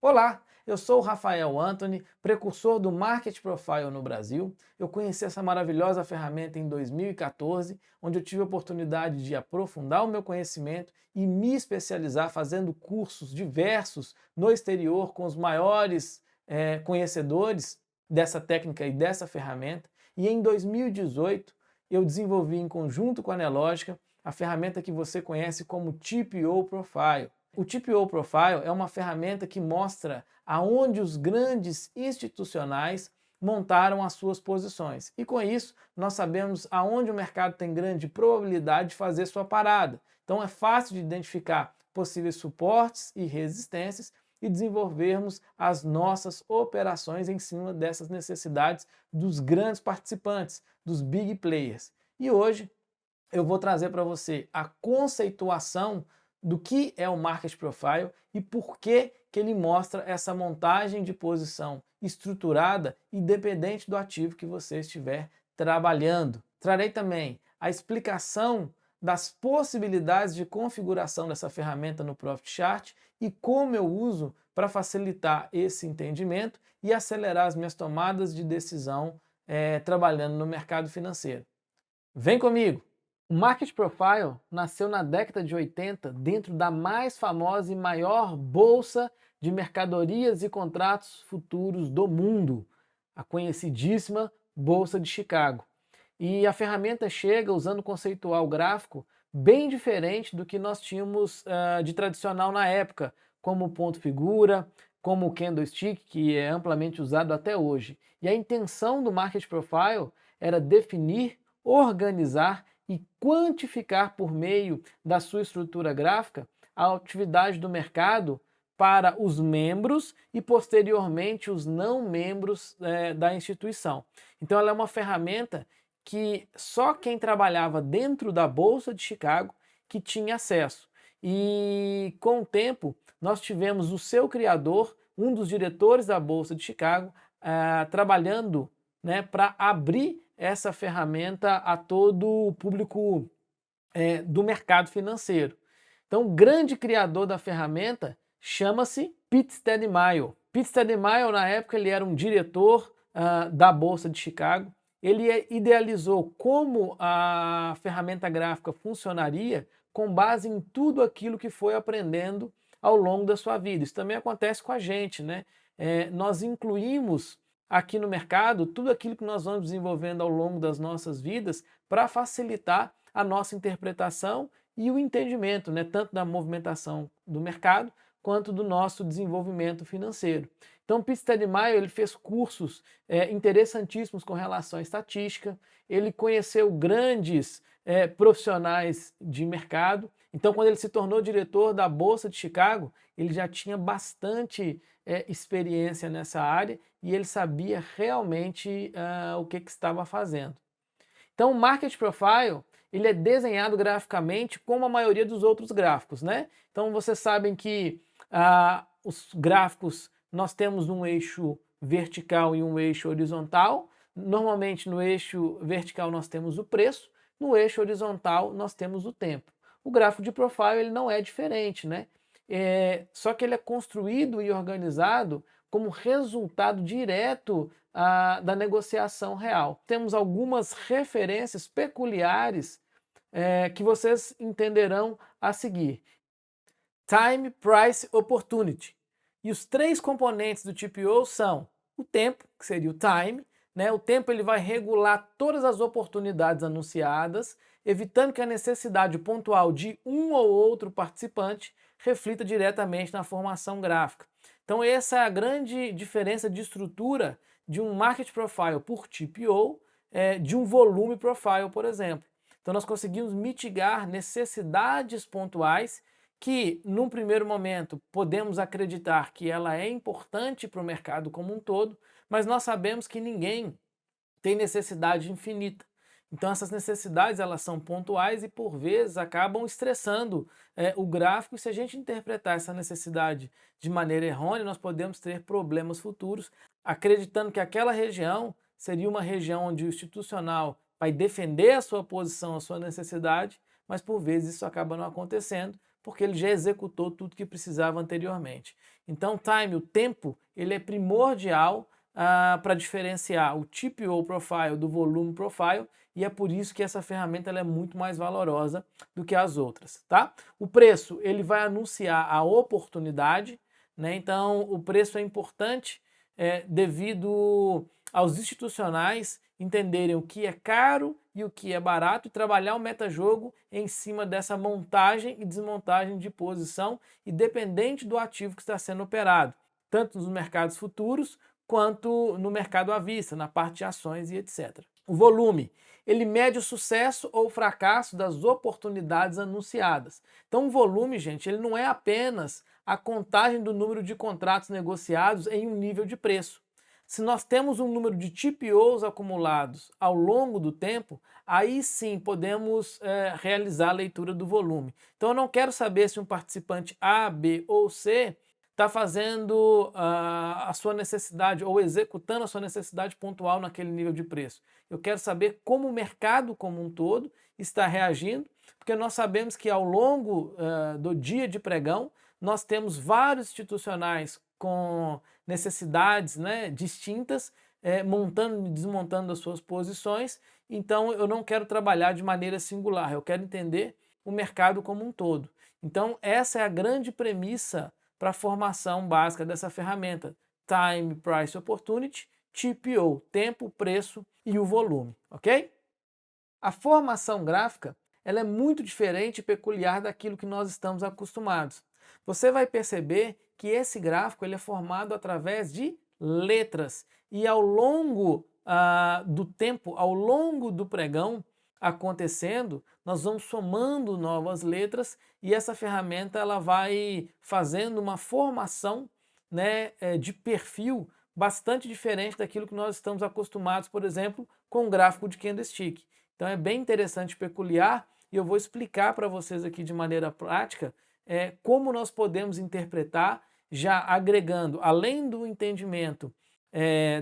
Olá, eu sou o Rafael Anthony, precursor do Market Profile no Brasil. Eu conheci essa maravilhosa ferramenta em 2014, onde eu tive a oportunidade de aprofundar o meu conhecimento e me especializar fazendo cursos diversos no exterior com os maiores conhecedores dessa técnica e dessa ferramenta. E em 2018 eu desenvolvi em conjunto com a Nelogica a ferramenta que você conhece como TPO Profile. O TPO Profile é uma ferramenta que mostra aonde os grandes institucionais montaram as suas posições. E com isso, nós sabemos aonde o mercado tem grande probabilidade de fazer sua parada. Então é fácil de identificar possíveis suportes e resistências e desenvolvermos as nossas operações em cima dessas necessidades dos grandes participantes, dos big players. E hoje eu vou trazer para você a conceituação do que é o Market Profile e por que ele mostra essa montagem de posição estruturada independente do ativo que você estiver trabalhando. Trarei também a explicação das possibilidades de configuração dessa ferramenta no Profit Chart e como eu uso para facilitar esse entendimento e acelerar as minhas tomadas de decisão trabalhando no mercado financeiro. Vem comigo! O Market Profile nasceu na década de 80 dentro da mais famosa e maior bolsa de mercadorias e contratos futuros do mundo, a conhecidíssima Bolsa de Chicago. E a ferramenta chega usando um conceitual gráfico bem diferente do que nós tínhamos de tradicional na época, como o ponto figura, como o candlestick, que é amplamente usado até hoje. E a intenção do Market Profile era definir, organizar e quantificar por meio da sua estrutura gráfica a atividade do mercado para os membros e posteriormente os não membros da instituição. Então ela é uma ferramenta que só quem trabalhava dentro da Bolsa de Chicago que tinha acesso. E com o tempo nós tivemos o seu criador, um dos diretores da Bolsa de Chicago, trabalhando, né, para abrir essa ferramenta a todo o público do mercado financeiro. Então, o grande criador da ferramenta chama-se Pete Stedemeier. Pete Stedemeier, na época, ele era um diretor da Bolsa de Chicago. Ele idealizou como a ferramenta gráfica funcionaria com base em tudo aquilo que foi aprendendo ao longo da sua vida. Isso também acontece com a gente, né? Nós incluímos aqui no mercado tudo aquilo que nós vamos desenvolvendo ao longo das nossas vidas para facilitar a nossa interpretação e o entendimento, né, tanto da movimentação do mercado quanto do nosso desenvolvimento financeiro. Então, Pete Stedemeier, ele fez cursos interessantíssimos com relação à estatística, ele conheceu grandes profissionais de mercado. Então, quando ele se tornou diretor da Bolsa de Chicago, ele já tinha bastante experiência nessa área e ele sabia realmente o que estava fazendo. Então, o Market Profile ele é desenhado graficamente como a maioria dos outros gráficos, né? Então, vocês sabem que os gráficos nós temos um eixo vertical e um eixo horizontal. Normalmente, no eixo vertical nós temos o preço, no eixo horizontal nós temos o tempo. O gráfico de profile ele não é diferente, né? Só que ele é construído e organizado como resultado direto da negociação real. Temos algumas referências peculiares que vocês entenderão a seguir. Time, Price, Opportunity. E os três componentes do TPO são o tempo, que seria o time, né? O tempo ele vai regular todas as oportunidades anunciadas, evitando que a necessidade pontual de um ou outro participante reflita diretamente na formação gráfica. Então essa é a grande diferença de estrutura de um Market Profile por TPO, de um Volume Profile, por exemplo. Então nós conseguimos mitigar necessidades pontuais que, num primeiro momento, podemos acreditar que ela é importante para o mercado como um todo, mas nós sabemos que ninguém tem necessidade infinita. Então essas necessidades elas são pontuais e por vezes acabam estressando o gráfico, e se a gente interpretar essa necessidade de maneira errônea, nós podemos ter problemas futuros, acreditando que aquela região seria uma região onde o institucional vai defender a sua posição, a sua necessidade, mas por vezes isso acaba não acontecendo, porque ele já executou tudo que precisava anteriormente. Então, time, o tempo, ele é primordial para diferenciar o TPO Profile do Volume Profile, e é por isso que essa ferramenta ela é muito mais valorosa do que as outras, tá? O preço, ele vai anunciar a oportunidade, né? Então, o preço é importante devido aos institucionais entenderem o que é caro e o que é barato e trabalhar o metajogo em cima dessa montagem e desmontagem de posição, independente do ativo que está sendo operado, tanto nos mercados futuros quanto no mercado à vista, na parte de ações e etc. O volume, ele mede o sucesso ou fracasso das oportunidades anunciadas. Então o volume, gente, ele não é apenas a contagem do número de contratos negociados em um nível de preço. Se nós temos um número de TPOs acumulados ao longo do tempo, aí sim podemos realizar a leitura do volume. Então eu não quero saber se um participante A, B ou C está fazendo a sua necessidade ou executando a sua necessidade pontual naquele nível de preço. Eu quero saber como o mercado como um todo está reagindo, porque nós sabemos que ao longo do dia de pregão, nós temos vários institucionais com necessidades, né, distintas, montando e desmontando as suas posições. Então eu não quero trabalhar de maneira singular, eu quero entender o mercado como um todo. Então essa é a grande premissa para a formação básica dessa ferramenta, Time, Price, Opportunity, TPO, tempo, preço e o volume, ok? A formação gráfica ela é muito diferente e peculiar daquilo que nós estamos acostumados. Você vai perceber que esse gráfico ele é formado através de letras e ao longo do tempo, ao longo do pregão acontecendo, nós vamos somando novas letras e essa ferramenta ela vai fazendo uma formação, né, de perfil bastante diferente daquilo que nós estamos acostumados, por exemplo, com o gráfico de candlestick. Então é bem interessante, peculiar, e eu vou explicar para vocês aqui de maneira prática como nós podemos interpretar, já agregando, além do entendimento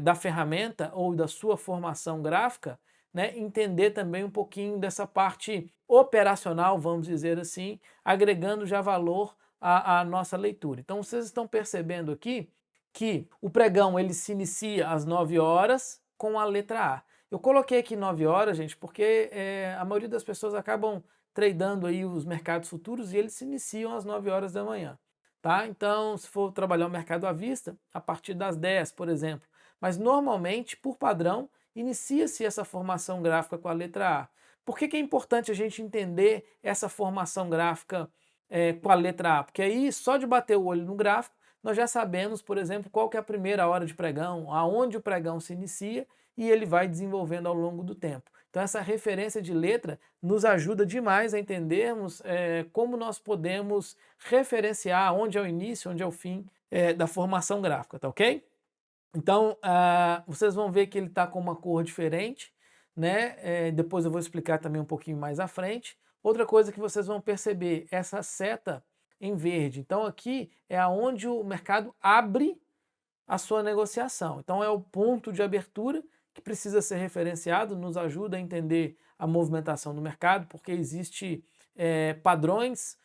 da ferramenta ou da sua formação gráfica, né, entender também um pouquinho dessa parte operacional, vamos dizer assim, agregando já valor à nossa leitura. Então vocês estão percebendo aqui que o pregão ele se inicia às 9 horas com a letra A. Eu coloquei aqui 9 horas, gente, porque a maioria das pessoas acabam tradando aí os mercados futuros e eles se iniciam às 9 horas da manhã. Tá? Então, se for trabalhar o mercado à vista, a partir das 10, por exemplo. Mas normalmente, por padrão, inicia-se essa formação gráfica com a letra A. Por que é importante a gente entender essa formação gráfica com a letra A? Porque aí, só de bater o olho no gráfico, nós já sabemos, por exemplo, qual que é a primeira hora de pregão, aonde o pregão se inicia e ele vai desenvolvendo ao longo do tempo. Então essa referência de letra nos ajuda demais a entendermos como nós podemos referenciar onde é o início, onde é o fim da formação gráfica, tá ok? Então vocês vão ver que ele está com uma cor diferente, né? Depois eu vou explicar também um pouquinho mais à frente. Outra coisa que vocês vão perceber, essa seta em verde. Então aqui é aonde o mercado abre a sua negociação. Então é o ponto de abertura que precisa ser referenciado, nos ajuda a entender a movimentação do mercado, porque existe padrões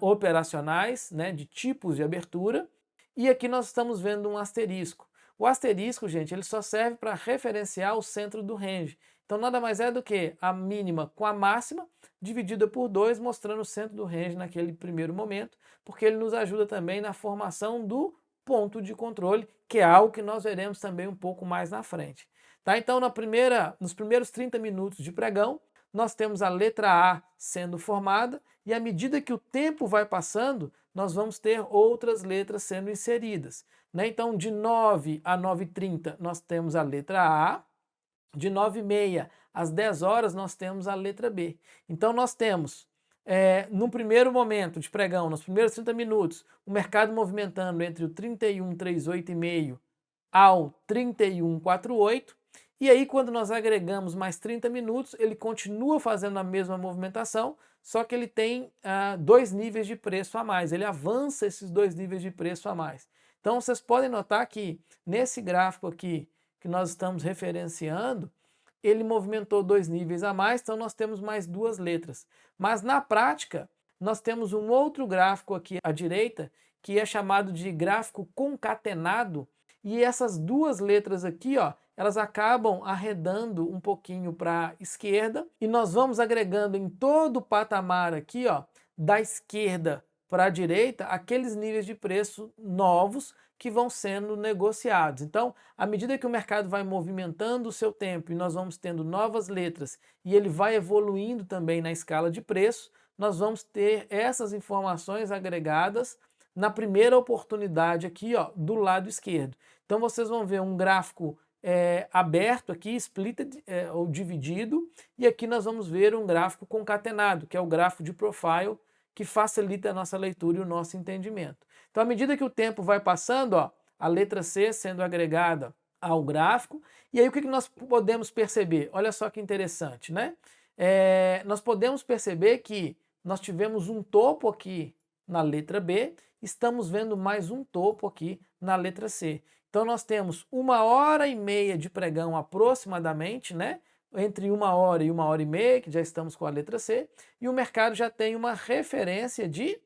operacionais, né, de tipos de abertura, e aqui nós estamos vendo um asterisco. O asterisco, gente, ele só serve para referenciar o centro do range. Então nada mais é do que a mínima com a máxima dividida por 2, mostrando o centro do range naquele primeiro momento, porque ele nos ajuda também na formação do ponto de controle, que é algo que nós veremos também um pouco mais na frente. Tá? Então, nos primeiros 30 minutos de pregão, nós temos a letra A sendo formada e à medida que o tempo vai passando, nós vamos ter outras letras sendo inseridas. Né? Então, de 9 a 9h30, nós temos a letra A, de 9h30 às 10 horas, nós temos a letra B. Então, nós temos no primeiro momento de pregão, nos primeiros 30 minutos, o mercado movimentando entre o 31,38,5 ao 31,48, e aí quando nós agregamos mais 30 minutos, ele continua fazendo a mesma movimentação, só que ele tem 2 níveis de preço a mais, ele avança esses 2 níveis de preço a mais. Então vocês podem notar que nesse gráfico aqui que nós estamos referenciando, ele movimentou 2 níveis a mais, então nós temos mais 2 letras. Mas na prática, nós temos um outro gráfico aqui à direita, que é chamado de gráfico concatenado, e essas duas letras aqui, ó, elas acabam arredando um pouquinho para a esquerda, e nós vamos agregando em todo o patamar aqui, ó, da esquerda para a direita, aqueles níveis de preço novos que vão sendo negociados. Então, à medida que o mercado vai movimentando o seu tempo e nós vamos tendo novas letras e ele vai evoluindo também na escala de preço, nós vamos ter essas informações agregadas na primeira oportunidade aqui, ó, do lado esquerdo. Então vocês vão ver um gráfico aberto aqui, split ou dividido, e aqui nós vamos ver um gráfico concatenado, que é o gráfico de profile, que facilita a nossa leitura e o nosso entendimento. Então, à medida que o tempo vai passando, ó, a letra C sendo agregada ao gráfico, e aí o que nós podemos perceber? Olha só que interessante, né? Nós podemos perceber que nós tivemos um topo aqui na letra B, estamos vendo mais um topo aqui na letra C. Então nós temos 1h30 de pregão aproximadamente, né? Entre 1h e 1h30, que já estamos com a letra C, e o mercado já tem uma referência de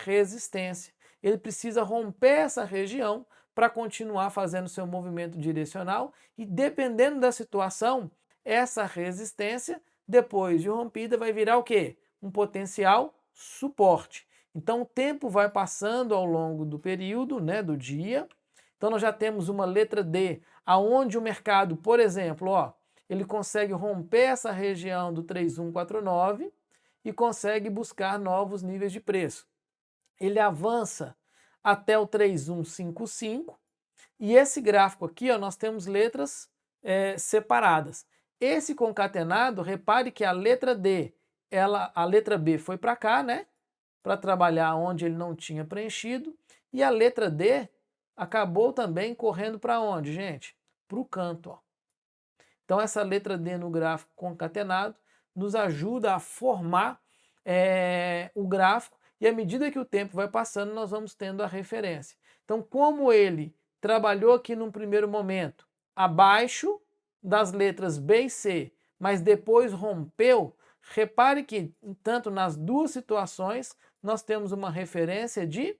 resistência. Ele precisa romper essa região para continuar fazendo seu movimento direcional e, dependendo da situação, essa resistência, depois de rompida, vai virar o quê? Um potencial suporte. Então o tempo vai passando ao longo do período, né, do dia. Então nós já temos uma letra D, aonde o mercado, por exemplo, ó, ele consegue romper essa região do 3149 e consegue buscar novos níveis de preço. Ele avança até o 3155 e esse gráfico aqui, ó, nós temos letras separadas. Esse concatenado, repare que a letra D, a letra B foi para cá, né? Para trabalhar onde ele não tinha preenchido, e a letra D acabou também correndo para onde, gente? Para o canto, ó. Então essa letra D no gráfico concatenado nos ajuda a formar o gráfico, e à medida que o tempo vai passando nós vamos tendo a referência. Então, como ele trabalhou aqui num primeiro momento abaixo das letras B e C, mas depois rompeu, repare que tanto nas duas situações nós temos uma referência de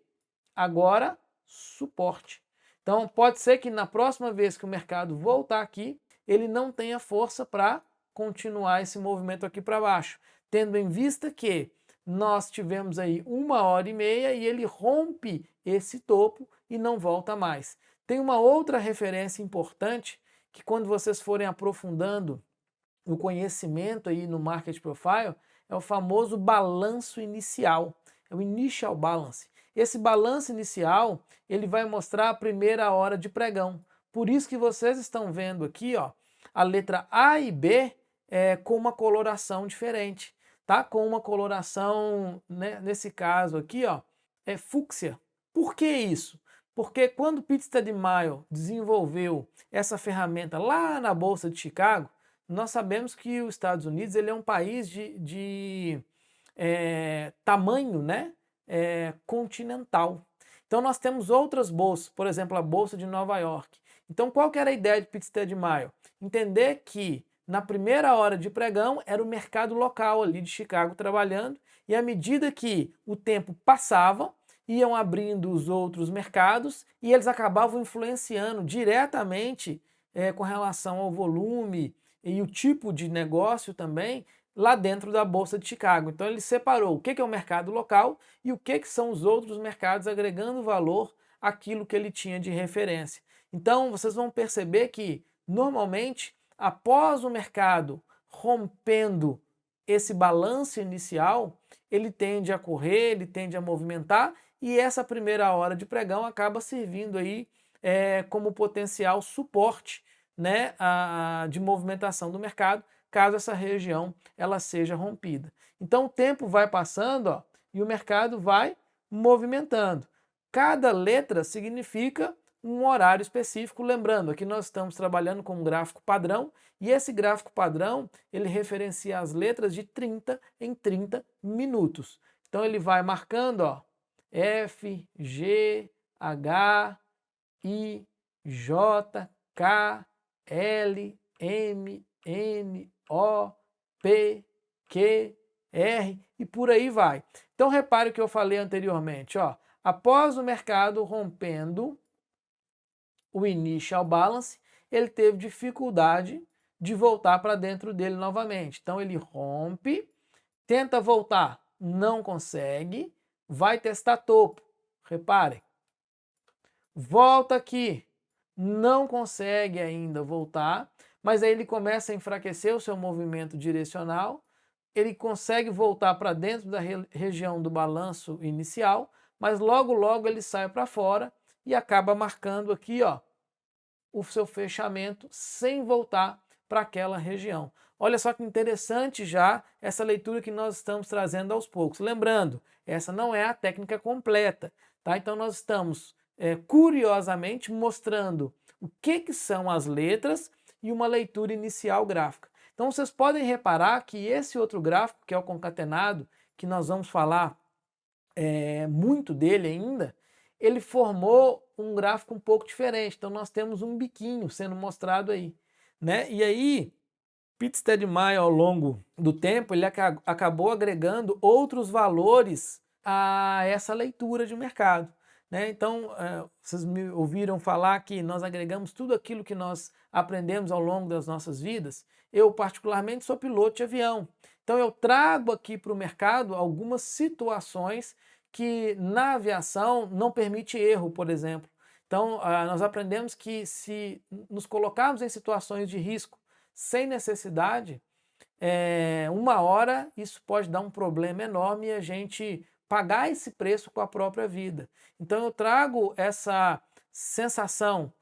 agora suporte. Então pode ser que na próxima vez que o mercado voltar aqui, ele não tenha força para continuar esse movimento aqui para baixo, tendo em vista que nós tivemos aí 1h30 e ele rompe esse topo e não volta mais. Tem uma outra referência importante que, quando vocês forem aprofundando o conhecimento aí no Market Profile, é o famoso balanço inicial, é o Initial Balance. Esse balanço inicial, ele vai mostrar a primeira hora de pregão. Por isso que vocês estão vendo aqui, ó, a letra A e B com uma coloração diferente, tá? Com uma coloração, né, nesse caso aqui, ó, fúcsia. Por que isso? Porque quando Pete Stedemeier desenvolveu essa ferramenta lá na Bolsa de Chicago, nós sabemos que os Estados Unidos ele é um país de tamanho, né, continental. Então nós temos outras bolsas, por exemplo, a Bolsa de Nova York. Então qual que era a ideia de Pete Stedemeier? Entender que na primeira hora de pregão era o mercado local ali de Chicago trabalhando, e à medida que o tempo passava, iam abrindo os outros mercados e eles acabavam influenciando diretamente com relação ao volume e o tipo de negócio também lá dentro da Bolsa de Chicago. Então ele separou o que é o mercado local e o que são os outros mercados, agregando valor àquilo que ele tinha de referência. Então vocês vão perceber que normalmente após o mercado rompendo esse balanço inicial, ele tende a correr, ele tende a movimentar, e essa primeira hora de pregão acaba servindo aí como potencial suporte, né, de movimentação do mercado, caso essa região ela seja rompida. Então o tempo vai passando, ó, e o mercado vai movimentando. Cada letra significa um horário específico, lembrando, aqui nós estamos trabalhando com um gráfico padrão, e esse gráfico padrão, ele referencia as letras de 30 em 30 minutos. Então ele vai marcando, ó, F, G, H, I, J, K, L, M, N, O, P, Q, R e por aí vai. Então repare o que eu falei anteriormente, ó. Após o mercado rompendo o initial balance, ele teve dificuldade de voltar para dentro dele novamente. Então ele rompe, tenta voltar, não consegue, vai testar topo. Reparem. Volta aqui, não consegue ainda voltar, mas aí ele começa a enfraquecer o seu movimento direcional, ele consegue voltar para dentro da região do balanço inicial, mas logo logo ele sai para fora e acaba marcando aqui, ó, o seu fechamento sem voltar para aquela região. Olha só que interessante já essa leitura que nós estamos trazendo aos poucos. Lembrando, essa não é a técnica completa, tá? Então nós estamos curiosamente mostrando o que são as letras e uma leitura inicial gráfica. Então vocês podem reparar que esse outro gráfico, que é o concatenado, que nós vamos falar muito dele ainda, ele formou um gráfico um pouco diferente. Então nós temos um biquinho sendo mostrado aí, né? E aí, Peter Stedmaier, ao longo do tempo, ele acabou agregando outros valores a essa leitura de mercado, né? Então, vocês me ouviram falar que nós agregamos tudo aquilo que nós aprendemos ao longo das nossas vidas. Eu, particularmente, sou piloto de avião. Então, eu trago aqui para o mercado algumas situações que na aviação não permite erro, por exemplo. Então, nós aprendemos que se nos colocarmos em situações de risco sem necessidade, uma hora isso pode dar um problema enorme e a gente pagar esse preço com a própria vida. Então eu trago essa sensação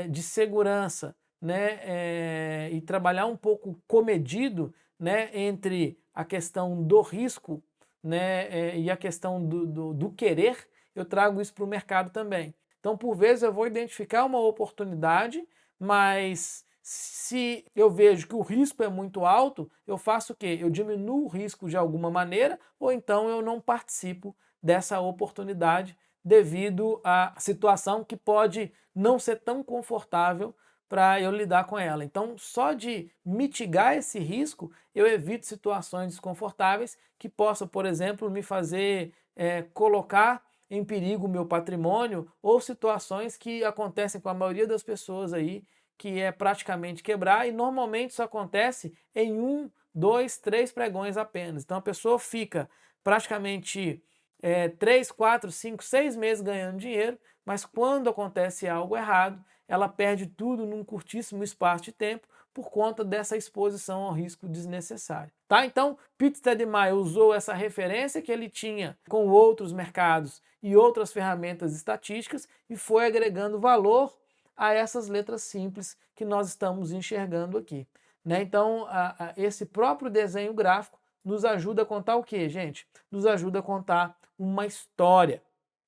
de segurança, né, e trabalhar um pouco comedido, né, entre a questão do risco, né, e a questão do querer. Eu trago isso para o mercado também. Então, por vezes, eu vou identificar uma oportunidade, mas se eu vejo que o risco é muito alto, eu faço o quê? Eu diminuo o risco de alguma maneira, ou então eu não participo dessa oportunidade devido à situação que pode não ser tão confortável para eu lidar com ela. Então, só de mitigar esse risco, eu evito situações desconfortáveis que possam, por exemplo, me fazer colocar em perigo o meu patrimônio, ou situações que acontecem com a maioria das pessoas aí, que é praticamente quebrar, e normalmente isso acontece em 1, 2, 3 pregões apenas. Então a pessoa fica praticamente 3, 4, 5, 6 meses ganhando dinheiro, mas quando acontece algo errado, ela perde tudo num curtíssimo espaço de tempo por conta dessa exposição ao risco desnecessário. Tá? Então, Peter Stedmaier usou essa referência que ele tinha com outros mercados e outras ferramentas estatísticas e foi agregando valor a essas letras simples que nós estamos enxergando aqui, né? Então, esse próprio desenho gráfico nos ajuda a contar o quê, gente? Nos ajuda a contar uma história.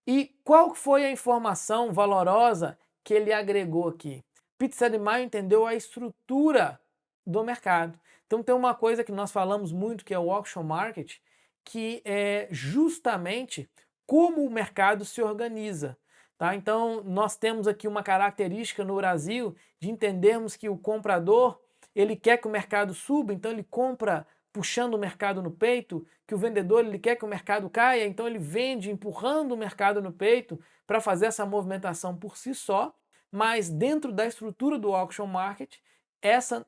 E qual foi a informação valorosa que ele agregou aqui? Peter Stedmaier entendeu a estrutura do mercado. Então tem uma coisa que nós falamos muito, que é o auction market, que é justamente como o mercado se organiza. Tá? Então nós temos aqui uma característica no Brasil de entendermos que o comprador ele quer que o mercado suba, então ele compra puxando o mercado no peito, que o vendedor ele quer que o mercado caia, então ele vende empurrando o mercado no peito para fazer essa movimentação por si só, mas dentro da estrutura do auction market, essa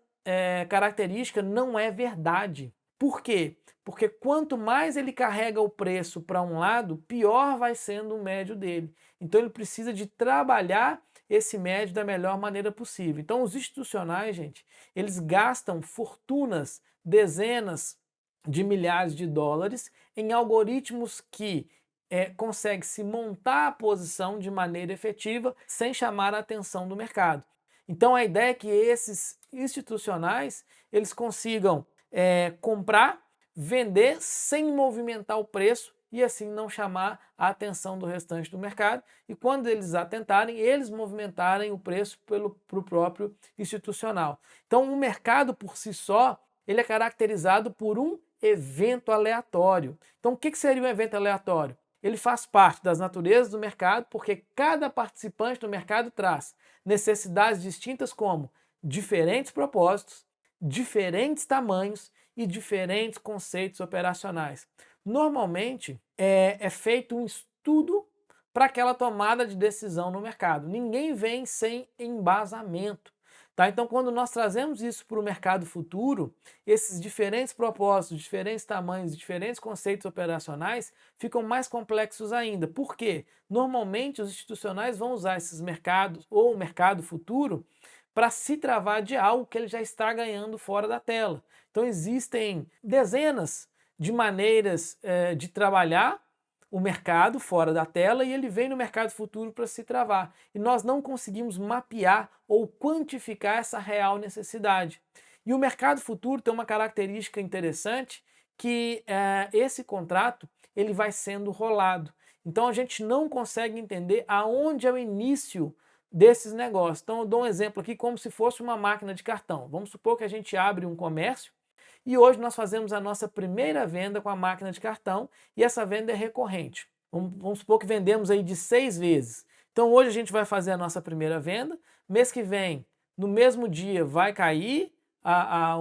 característica não é verdade. Por quê? Porque quanto mais ele carrega o preço para um lado, pior vai sendo o médio dele. Então ele precisa de trabalhar esse médio da melhor maneira possível. Então os institucionais, gente, eles gastam fortunas, dezenas de milhares de dólares em algoritmos que conseguem se montar a posição de maneira efetiva sem chamar a atenção do mercado. Então a ideia é que esses institucionais eles consigam comprar, vender sem movimentar o preço e assim não chamar a atenção do restante do mercado, e quando eles atentarem, eles movimentarem o preço pro próprio institucional. Então o mercado por si só, ele é caracterizado por um evento aleatório. Então o que seria um evento aleatório? Ele faz parte das naturezas do mercado porque cada participante do mercado traz necessidades distintas como diferentes propósitos, diferentes tamanhos e diferentes conceitos operacionais. Normalmente é feito um estudo para aquela tomada de decisão no mercado. Ninguém vem sem embasamento. Tá? Então, quando nós trazemos isso para o mercado futuro, esses diferentes propósitos, diferentes tamanhos, diferentes conceitos operacionais ficam mais complexos ainda. Por quê? Normalmente, os institucionais vão usar esses mercados ou o mercado futuro para se travar de algo que ele já está ganhando fora da tela. Então, existem dezenas de maneiras de trabalhar o mercado fora da tela e ele vem no mercado futuro para se travar. E nós não conseguimos mapear ou quantificar essa real necessidade. E o mercado futuro tem uma característica interessante que esse contrato ele vai sendo rolado. Então a gente não consegue entender aonde é o início desses negócios. Então eu dou um exemplo aqui como se fosse uma máquina de cartão. Vamos supor que a gente abre um comércio e hoje nós fazemos a nossa primeira venda com a máquina de cartão e essa venda é recorrente. Vamos supor que vendemos aí de 6 vezes. Então hoje a gente vai fazer a nossa primeira venda, mês que vem, no mesmo dia, vai cair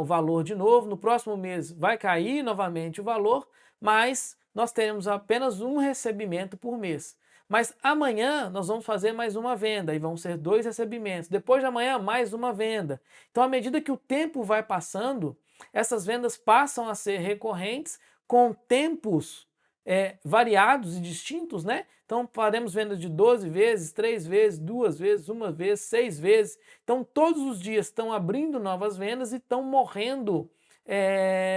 o valor de novo, no próximo mês vai cair novamente o valor, mas nós teremos apenas um recebimento por mês. Mas amanhã nós vamos fazer mais uma venda e vão ser 2 recebimentos. Depois de amanhã, mais uma venda. Então, à medida que o tempo vai passando, essas vendas passam a ser recorrentes com tempos variados e distintos, né? Então faremos vendas de 12 vezes, 3 vezes, 2 vezes, 1 vez, 6 vezes. Então todos os dias estão abrindo novas vendas e estão morrendo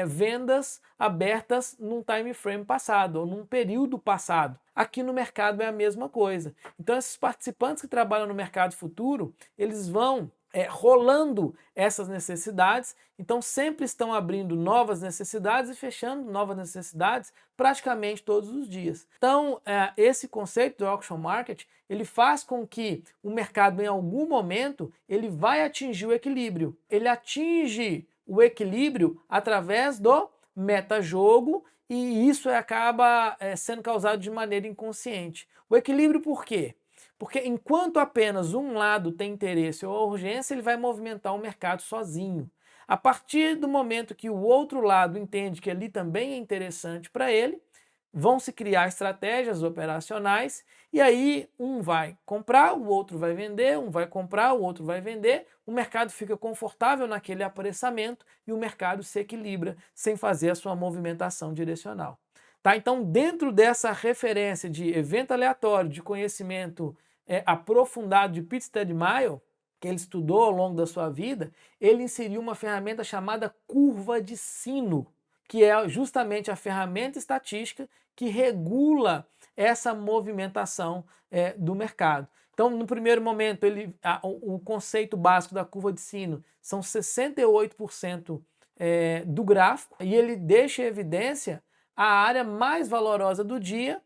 vendas abertas num time frame passado ou num período passado. Aqui no mercado é a mesma coisa. Então esses participantes que trabalham no mercado futuro, eles vão rolando essas necessidades, então sempre estão abrindo novas necessidades e fechando novas necessidades praticamente todos os dias. Então esse conceito do auction market, ele faz com que o mercado em algum momento ele vai atingir o equilíbrio. Ele atinge o equilíbrio através do metajogo e isso acaba sendo causado de maneira inconsciente. O equilíbrio por quê? Porque enquanto apenas um lado tem interesse ou urgência, ele vai movimentar o mercado sozinho. A partir do momento que o outro lado entende que ali também é interessante para ele, vão se criar estratégias operacionais e aí um vai comprar, o outro vai vender, um vai comprar, o outro vai vender, o mercado fica confortável naquele apressamento e o mercado se equilibra sem fazer a sua movimentação direcional. Tá? Então, dentro dessa referência de evento aleatório, de conhecimento aprofundado de Pete Stedmayer, que ele estudou ao longo da sua vida, ele inseriu uma ferramenta chamada curva de sino, que é justamente a ferramenta estatística que regula essa movimentação do mercado. Então, no primeiro momento, o conceito básico da curva de sino são 68% do gráfico e ele deixa em evidência a área mais valorosa do dia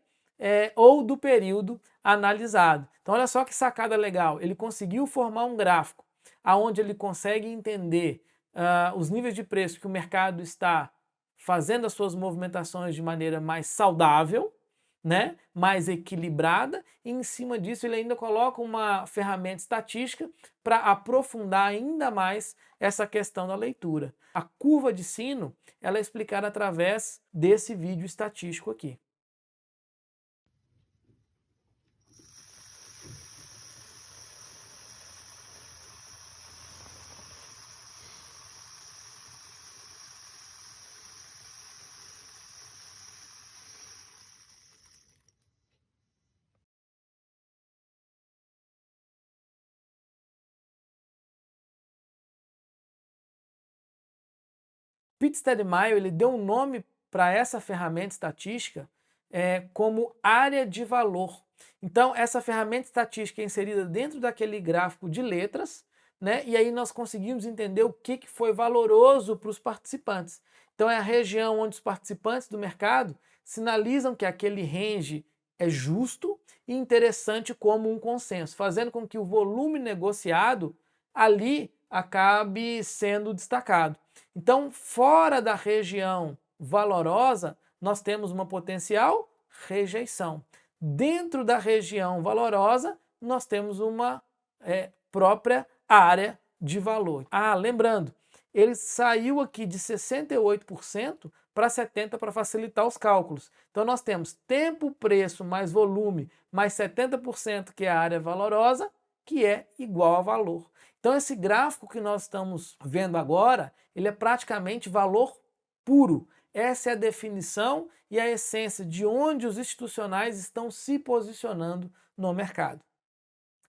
ou do período analisado. Então, olha só que sacada legal. Ele conseguiu formar um gráfico onde ele consegue entender os níveis de preço que o mercado está fazendo as suas movimentações de maneira mais saudável, né, mais equilibrada, e em cima disso ele ainda coloca uma ferramenta estatística para aprofundar ainda mais essa questão da leitura. A curva de sino ela é explicada através desse vídeo estatístico aqui. Pete Stedmayer ele deu um nome para essa ferramenta estatística como área de valor. Então, essa ferramenta estatística é inserida dentro daquele gráfico de letras, né? E aí nós conseguimos entender o que foi valoroso para os participantes. Então, é a região onde os participantes do mercado sinalizam que aquele range é justo e interessante como um consenso, fazendo com que o volume negociado ali acabe sendo destacado. Então, fora da região valorosa, nós temos uma potencial rejeição. Dentro da região valorosa, nós temos uma própria área de valor. Lembrando ele saiu aqui de 68% para 70% para facilitar os cálculos. Então nós temos tempo, preço mais volume mais 70% que é a área valorosa, que é igual a valor. Então esse gráfico que nós estamos vendo agora, ele é praticamente valor puro. Essa é a definição e a essência de onde os institucionais estão se posicionando no mercado.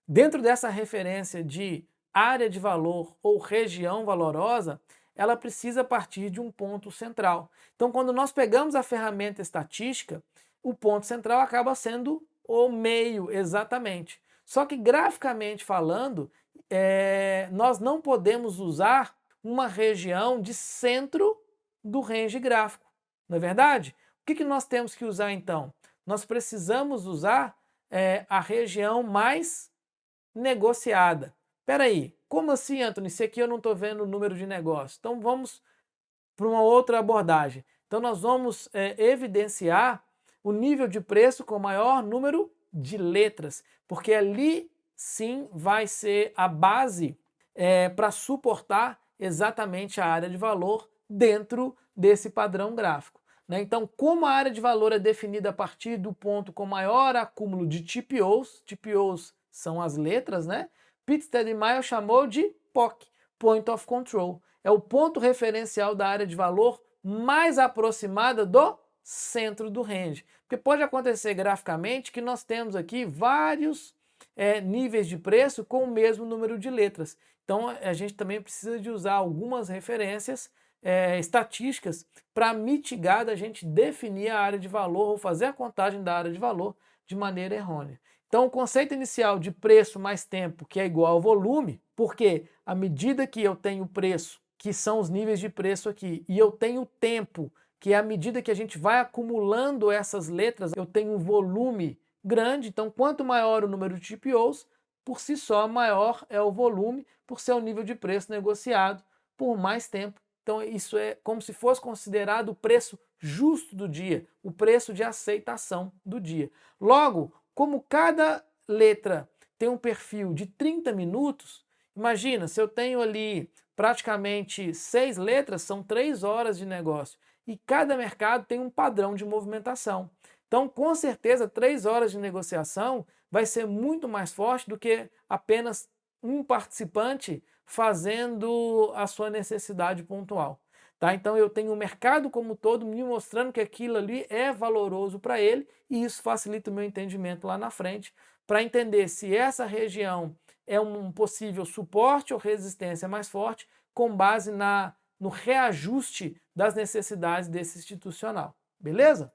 Dentro dessa referência de área de valor ou região valorosa, ela precisa partir de um ponto central. Então, quando nós pegamos a ferramenta estatística, o ponto central acaba sendo o meio, exatamente. Só que, graficamente falando, nós não podemos usar uma região de centro do range gráfico, não é verdade? O que nós temos que usar, então? Nós precisamos usar a região mais negociada. Espera aí, como assim, Anthony? Se aqui eu não estou vendo o número de negócios. Então vamos para uma outra abordagem. Então nós vamos evidenciar o nível de preço com o maior número de letras, porque ali sim vai ser a base para suportar exatamente a área de valor dentro desse padrão gráfico. Né? Então, como a área de valor é definida a partir do ponto com maior acúmulo de TPOs, TPOs são as letras, né? Pitstedmayer chamou de POC, Point of Control. É o ponto referencial da área de valor mais aproximada do centro do range. Porque pode acontecer graficamente que nós temos aqui vários níveis de preço com o mesmo número de letras. Então a gente também precisa de usar algumas referências estatísticas para mitigar da gente definir a área de valor ou fazer a contagem da área de valor de maneira errônea. Então o conceito inicial de preço mais tempo, que é igual ao volume, porque à medida que eu tenho preço, que são os níveis de preço aqui, e eu tenho tempo, que é à medida que a gente vai acumulando essas letras, eu tenho um volume grande, então quanto maior o número de TPOs, por si só maior é o volume, por ser o nível de preço negociado por mais tempo. Então isso é como se fosse considerado o preço justo do dia, o preço de aceitação do dia. Logo, como cada letra tem um perfil de 30 minutos, imagina, se eu tenho ali praticamente 6 letras, são 3 horas de negócio. E cada mercado tem um padrão de movimentação. Então, com certeza, 3 horas de negociação vai ser muito mais forte do que apenas um participante fazendo a sua necessidade pontual. Tá? Então eu tenho o mercado como todo me mostrando que aquilo ali é valoroso para ele e isso facilita o meu entendimento lá na frente para entender se essa região é um possível suporte ou resistência mais forte com base no reajuste das necessidades desse institucional. Beleza?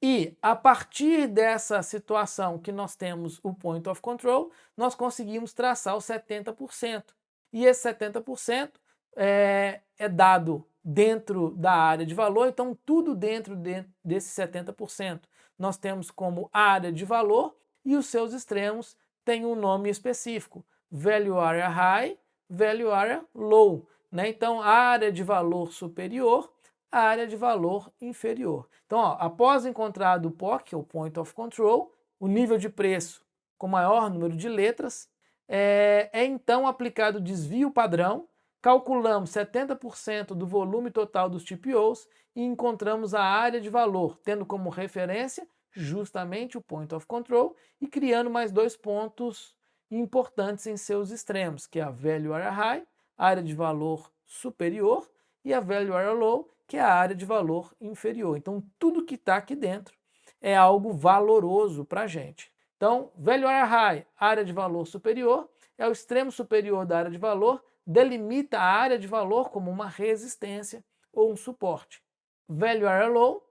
E a partir dessa situação que nós temos o Point of Control, nós conseguimos traçar os 70%. E esse 70% é dado dentro da área de valor, então tudo dentro desse 70% nós temos como área de valor e os seus extremos têm um nome específico, Value Area High, Value Area Low. Né? Então a área de valor superior, a área de valor inferior. Então ó, após encontrado o POC, o Point of Control, o nível de preço com maior número de letras, é então aplicado o desvio padrão, calculamos 70% do volume total dos TPOs e encontramos a área de valor, tendo como referência justamente o Point of Control e criando mais 2 pontos importantes em seus extremos, que é a Value Area High, área de valor superior, e a Value Area Low, que é a área de valor inferior. Então tudo que está aqui dentro é algo valoroso para a gente. Então, Value Area High, área de valor superior, é o extremo superior da área de valor, delimita a área de valor como uma resistência ou um suporte. Value Area Low,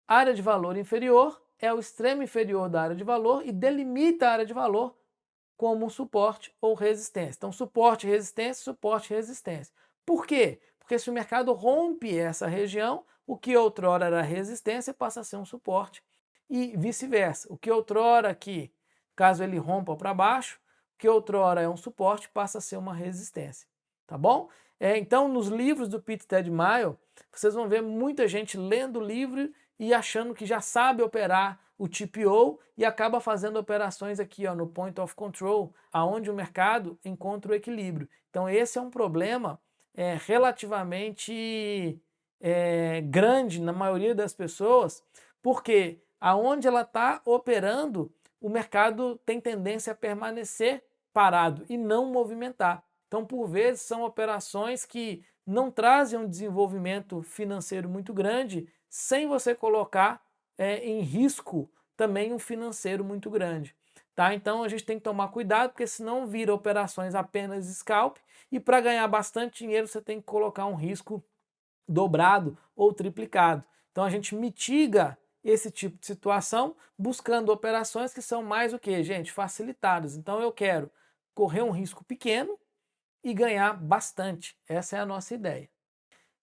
área de valor inferior, é o extremo inferior da área de valor e delimita a área de valor como um suporte ou resistência. Então, suporte, resistência. Por quê? Porque se o mercado rompe essa região, o que outrora era resistência passa a ser um suporte e vice-versa. O que outrora aqui, caso ele rompa para baixo, o que outrora é um suporte passa a ser uma resistência. Tá bom? Então, nos livros do Pitstedmayer, vocês vão ver muita gente lendo o livro e achando que já sabe operar o TPO e acaba fazendo operações aqui ó, no Point of Control, aonde o mercado encontra o equilíbrio. Então esse é um problema relativamente grande na maioria das pessoas, porque aonde ela está operando, o mercado tem tendência a permanecer parado e não movimentar. Então, por vezes, são operações que não trazem um desenvolvimento financeiro muito grande, sem você colocar em risco também um financeiro muito grande. Tá? Então a gente tem que tomar cuidado, porque senão vira operações apenas scalp, e para ganhar bastante dinheiro você tem que colocar um risco dobrado ou triplicado. Então a gente mitiga esse tipo de situação buscando operações que são mais o que, gente? Facilitadas. Então eu quero correr um risco pequeno e ganhar bastante. Essa é a nossa ideia.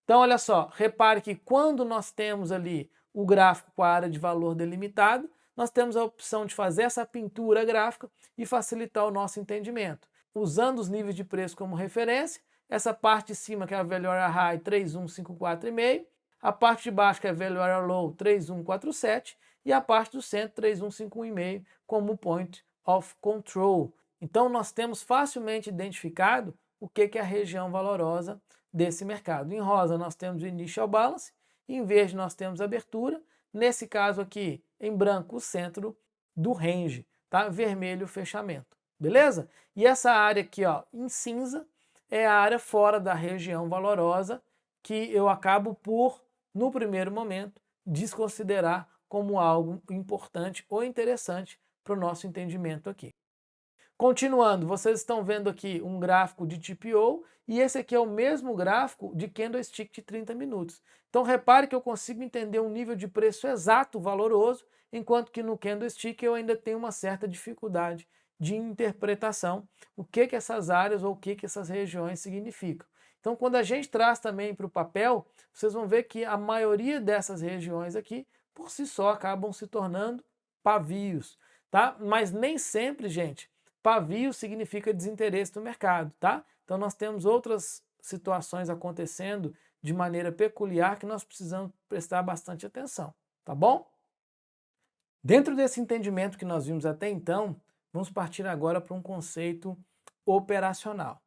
Então olha só, repare que quando nós temos ali o gráfico com a área de valor delimitado, nós temos a opção de fazer essa pintura gráfica e facilitar o nosso entendimento. Usando os níveis de preço como referência, essa parte de cima que é a Value Area High 3154,5, a parte de baixo que é a Value Area Low 3147 e a parte do centro 3151,5 como Point of Control. Então nós temos facilmente identificado o que é a região valorosa desse mercado. Em rosa nós temos o Initial Balance, em verde nós temos a abertura, nesse caso aqui em branco o centro do range, tá? Vermelho o fechamento, beleza? E essa área aqui, ó, em cinza, é a área fora da região valorosa que eu acabo por, no primeiro momento, desconsiderar como algo importante ou interessante para o nosso entendimento aqui. Continuando, vocês estão vendo aqui um gráfico de TPO e esse aqui é o mesmo gráfico de candlestick de 30 minutos. Então repare que eu consigo entender um nível de preço exato, valoroso, enquanto que no candlestick eu ainda tenho uma certa dificuldade de interpretação, o que essas áreas ou o que essas regiões significam. Então quando a gente traz também para o papel, vocês vão ver que a maioria dessas regiões aqui, por si só, acabam se tornando pavios, tá? Mas nem sempre, gente, pavio significa desinteresse do mercado, tá? Então nós temos outras situações acontecendo de maneira peculiar que nós precisamos prestar bastante atenção, tá bom? Dentro desse entendimento que nós vimos até então, vamos partir agora para um conceito operacional,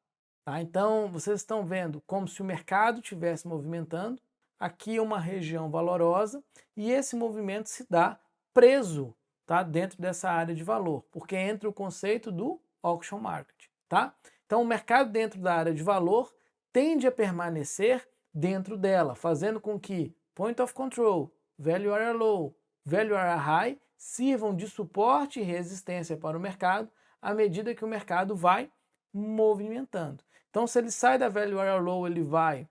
tá? Então vocês estão vendo como se o mercado estivesse movimentando, aqui é uma região valorosa e esse movimento se dá preso, tá, dentro dessa área de valor, porque entra o conceito do auction market, tá? Então o mercado dentro da área de valor tende a permanecer dentro dela, fazendo com que point of control, value area low, value area high sirvam de suporte e resistência para o mercado à medida que o mercado vai movimentando. Então se ele sai da value area low, ele vai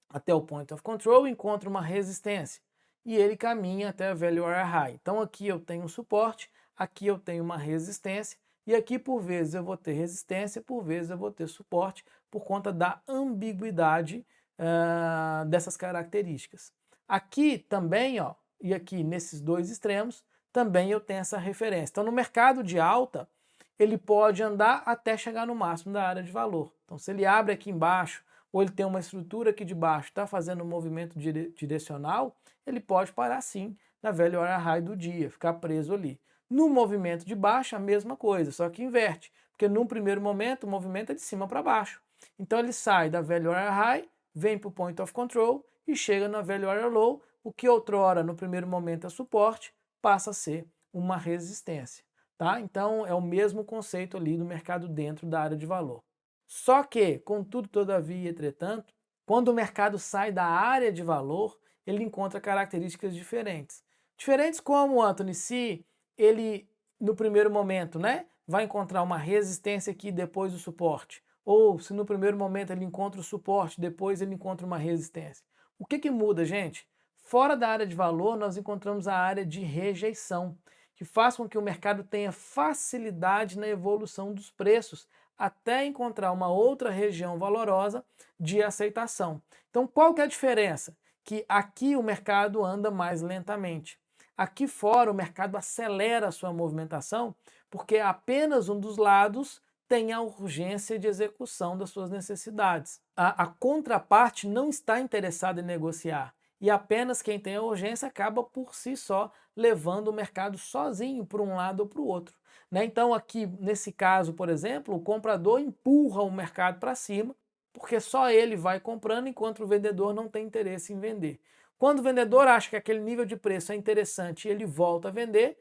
até o point of control, encontra uma resistência e ele caminha até a value area high. Então aqui eu tenho um suporte, aqui eu tenho uma resistência e aqui por vezes eu vou ter resistência, por vezes eu vou ter suporte por conta da ambiguidade dessas características. Aqui também, ó, e aqui nesses dois extremos, também eu tenho essa referência. Então no mercado de alta, ele pode andar até chegar no máximo da área de valor. Então se ele abre aqui embaixo, ou ele tem uma estrutura aqui de baixo, está fazendo um movimento direcional, ele pode parar sim na value area high do dia, ficar preso ali. No movimento de baixo, a mesma coisa, só que inverte, porque num primeiro momento o movimento é de cima para baixo. Então ele sai da value area high, vem para o point of control e chega na value area low, o que outrora no primeiro momento é suporte, passa a ser uma resistência. Tá? Então é o mesmo conceito ali do mercado dentro da área de valor. Só que, contudo, todavia, entretanto, quando o mercado sai da área de valor, ele encontra características diferentes. Diferentes como, Anthony, se ele, no primeiro momento, né, vai encontrar uma resistência aqui depois do suporte, ou se no primeiro momento ele encontra o suporte, depois ele encontra uma resistência. O que muda, gente? Fora da área de valor, nós encontramos a área de rejeição, que faz com que o mercado tenha facilidade na evolução dos preços, até encontrar uma outra região valorosa de aceitação. Então qual que é a diferença? Que aqui o mercado anda mais lentamente. Aqui fora o mercado acelera a sua movimentação porque apenas um dos lados tem a urgência de execução das suas necessidades. A contraparte não está interessada em negociar e apenas quem tem a urgência acaba por si só levando o mercado sozinho para um lado ou para o outro. Então aqui, nesse caso, por exemplo, o comprador empurra o mercado para cima porque só ele vai comprando enquanto o vendedor não tem interesse em vender. Quando o vendedor acha que aquele nível de preço é interessante e ele volta a vender,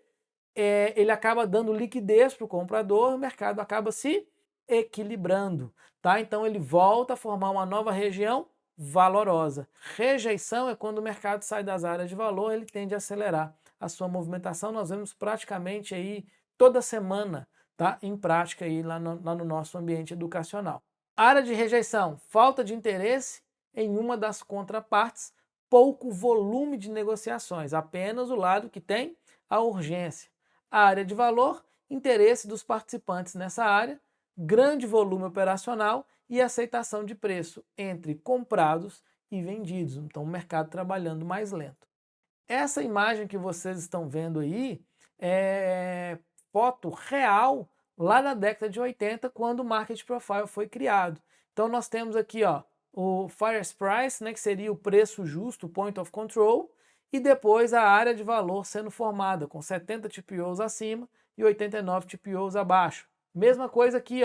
ele acaba dando liquidez para o comprador e o mercado acaba se equilibrando, tá? Então ele volta a formar uma nova região valorosa. Rejeição é quando o mercado sai das áreas de valor, ele tende a acelerar a sua movimentação. Nós vemos praticamente aí toda semana, tá? Em prática aí lá no nosso ambiente educacional. Área de rejeição, falta de interesse em uma das contrapartes, pouco volume de negociações, apenas o lado que tem a urgência. A área de valor, interesse dos participantes nessa área, grande volume operacional e aceitação de preço entre comprados e vendidos. Então, o mercado trabalhando mais lento. Essa imagem que vocês estão vendo aí é foto real lá na década de 80, quando o Market Profile foi criado. Então, nós temos aqui o Fairest Price, né, que seria o preço justo, o Point of Control, e depois a área de valor sendo formada, com 70 TPOs acima e 89 TPOs abaixo. Mesma coisa aqui,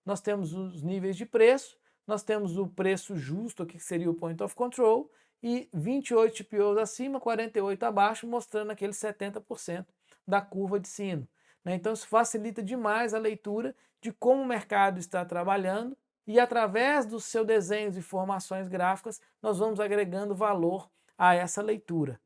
nós temos os níveis de preço, nós temos o preço justo, aqui que seria o Point of Control, e 28 TPOs acima, 48 abaixo, mostrando aquele 70% da curva de sino. Então isso facilita demais a leitura de como o mercado está trabalhando e através dos seus desenhos e formações gráficas nós vamos agregando valor a essa leitura.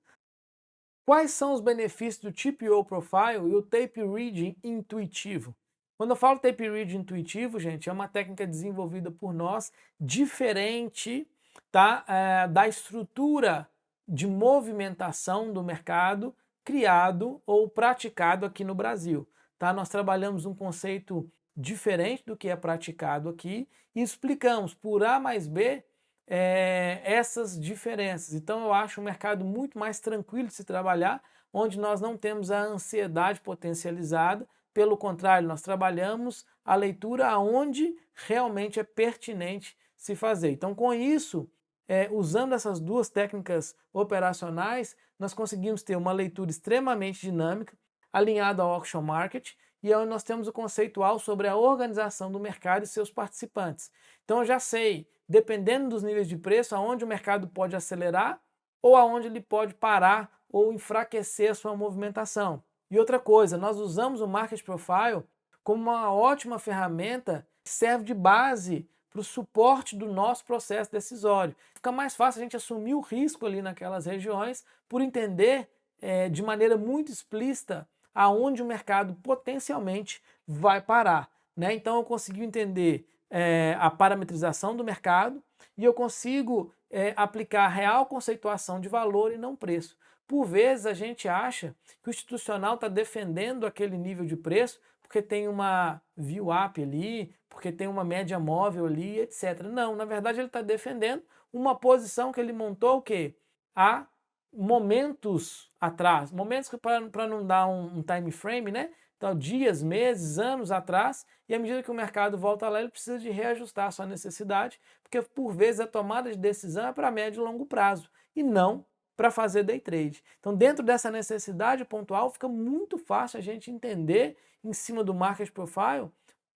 Quais são os benefícios do TPO Profile e o Tape Reading intuitivo? Quando eu falo Tape Reading intuitivo, gente, é uma técnica desenvolvida por nós, diferente, tá, da estrutura de movimentação do mercado criado ou praticado aqui no Brasil. Tá? Nós trabalhamos um conceito diferente do que é praticado aqui e explicamos por A mais B essas diferenças. Então eu acho um mercado muito mais tranquilo de se trabalhar, onde nós não temos a ansiedade potencializada, pelo contrário, nós trabalhamos a leitura aonde realmente é pertinente se fazer. Então com isso, usando essas duas técnicas operacionais, nós conseguimos ter uma leitura extremamente dinâmica, alinhada ao auction market, e onde nós temos o conceitual sobre a organização do mercado e seus participantes. Então eu já sei, dependendo dos níveis de preço, aonde o mercado pode acelerar ou aonde ele pode parar ou enfraquecer a sua movimentação. E outra coisa, nós usamos o Market Profile como uma ótima ferramenta que serve de base para o suporte do nosso processo decisório. Fica mais fácil a gente assumir o risco ali naquelas regiões por entender de maneira muito explícita aonde o mercado potencialmente vai parar. Né? Então eu consegui entender a parametrização do mercado e eu consigo aplicar a real conceituação de valor e não preço. Por vezes a gente acha que o institucional está defendendo aquele nível de preço porque tem uma VWAP ali, porque tem uma média móvel ali, etc. Não, na verdade ele está defendendo uma posição que ele montou o quê? Há momentos atrás, momentos que para não dar um time frame, né? Então, dias, meses, anos atrás, e à medida que o mercado volta lá, ele precisa de reajustar a sua necessidade, porque por vezes a tomada de decisão é para médio e longo prazo, e não para fazer day trade. Então, dentro dessa necessidade pontual, fica muito fácil a gente entender, em cima do Market Profile,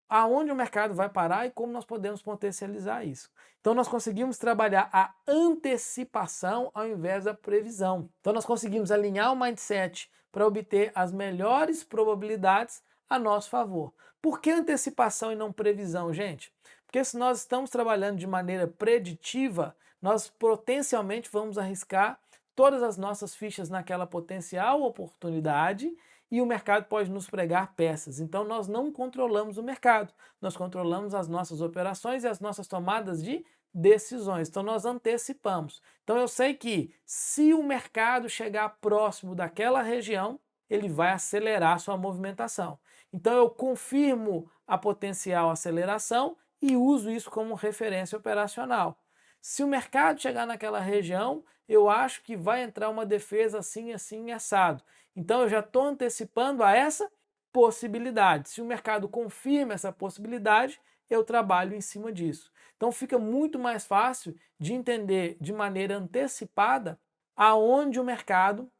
aonde o mercado vai parar e como nós podemos potencializar isso. Então nós conseguimos trabalhar a antecipação ao invés da previsão. Então nós conseguimos alinhar o mindset para obter as melhores probabilidades a nosso favor. Por que antecipação e não previsão, gente? Porque se nós estamos trabalhando de maneira preditiva, nós potencialmente vamos arriscar todas as nossas fichas naquela potencial oportunidade e o mercado pode nos pregar peças. Então nós não controlamos o mercado, nós controlamos as nossas operações e as nossas tomadas de decisões. Então nós antecipamos. Então eu sei que se o mercado chegar próximo daquela região, ele vai acelerar a sua movimentação. Então eu confirmo a potencial aceleração e uso isso como referência operacional. Se o mercado chegar naquela região, eu acho que vai entrar uma defesa assim, assim, assado. Então eu já estou antecipando a essa possibilidade. Se o mercado confirma essa possibilidade, eu trabalho em cima disso. Então fica muito mais fácil de entender de maneira antecipada aonde o mercado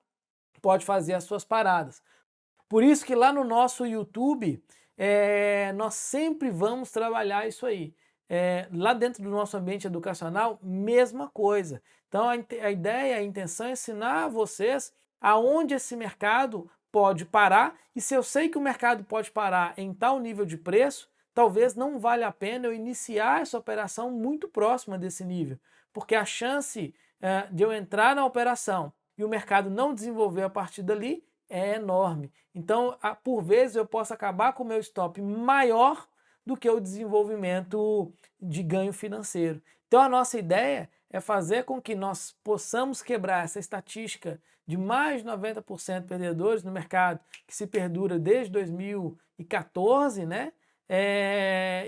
pode fazer as suas paradas. Por isso que lá no nosso YouTube, nós sempre vamos trabalhar isso aí. lá dentro do nosso ambiente educacional, mesma coisa. Então a ideia, a intenção é ensinar vocês aonde esse mercado pode parar, e se eu sei que o mercado pode parar em tal nível de preço, talvez não valha a pena eu iniciar essa operação muito próxima desse nível, porque a chance de eu entrar na operação e o mercado não desenvolver a partir dali é enorme. Então, por vezes, eu posso acabar com o meu stop maior do que o desenvolvimento de ganho financeiro. Então, a nossa ideia é fazer com que nós possamos quebrar essa estatística de mais de 90% perdedores no mercado, que se perdura desde 2014, né?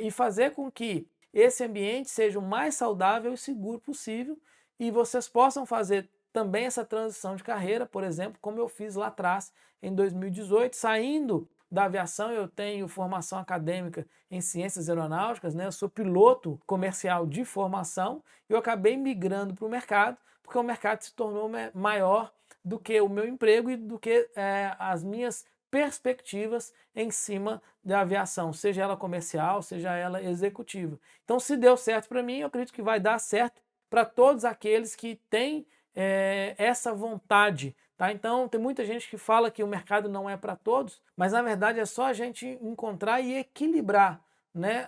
E fazer com que esse ambiente seja o mais saudável e seguro possível, e vocês possam fazer também essa transição de carreira, por exemplo, como eu fiz lá atrás, em 2018, saindo da aviação. Eu tenho formação acadêmica em ciências aeronáuticas, né? Eu sou piloto comercial de formação, e eu acabei migrando para o mercado, porque o mercado se tornou maior do que o meu emprego e do que as minhas perspectivas em cima da aviação, seja ela comercial, seja ela executiva. Então, se deu certo para mim, eu acredito que vai dar certo para todos aqueles que têm essa vontade. Tá? Então, tem muita gente que fala que o mercado não é para todos, mas na verdade é só a gente encontrar e equilibrar, né,